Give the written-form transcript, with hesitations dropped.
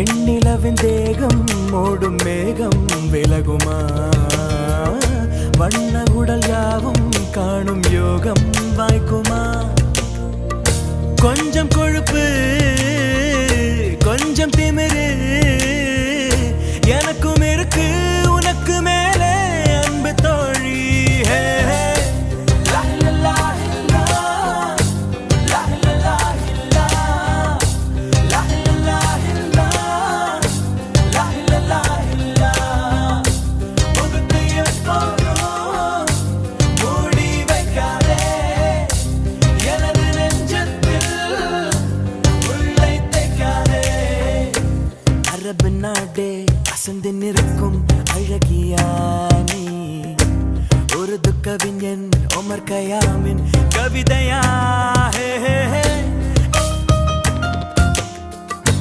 வெண்ணிலவின் தேகம் மூடும் மேகம் விலகுமா வண்ண உடல் யாவும் காணும் யோகம் வாய்க்குமா கொஞ்சம் கொழுப்பு கொஞ்சம் திமிரு எனக்கும் இருக்கு உனக்கு மேலே அன்பு தோழி நாடே அசந்து நிற்கும் அழகியானி ஒரு துக்கவிஞன் ஒமர் கயாமின் கவிதையா